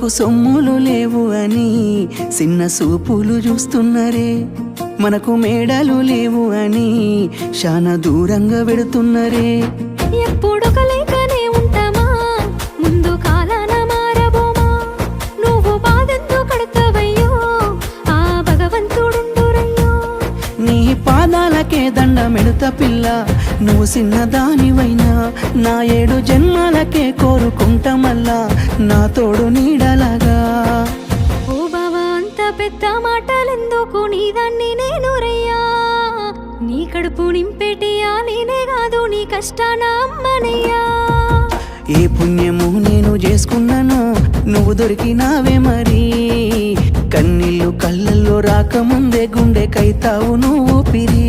మనకు సొమ్ములు లేవు అని చిన్న సూపులు చూస్తున్నరే, మనకు మేడలు లేవు అని శానా దూరంగా పెడుతున్నరే. ఎప్పుడు కలైకనే ఉంటామా, ముందు కాలాన మారబోమా. నువ్వు బాధెందు కడతావయ్యో, ఆ భగవంతుడుండురయ్యో. నీ పాదాలకే దండమెడుత పిల్ల, నువ్వు చిన్నదానివైనా నా 7 జన్మాలకే కోరుకుంటా మల్లా నా తోడు నీడలాగా. ఓ బావా అంత పెద్ద మాటలెందుకు, నీదాన్ని నేను రయ్యా. నీ కడుపు నింపెటియా నేనే కాదు, నీ కష్టాన అమ్మనయ్యా. ఏ పుణ్యము నేను చేసుకున్నానో నువ్వు దొరికినావే మరి, కన్నీళ్ళు కళ్ళల్లో రాకముందే గుండె కైతావు నువ్వు పిరి.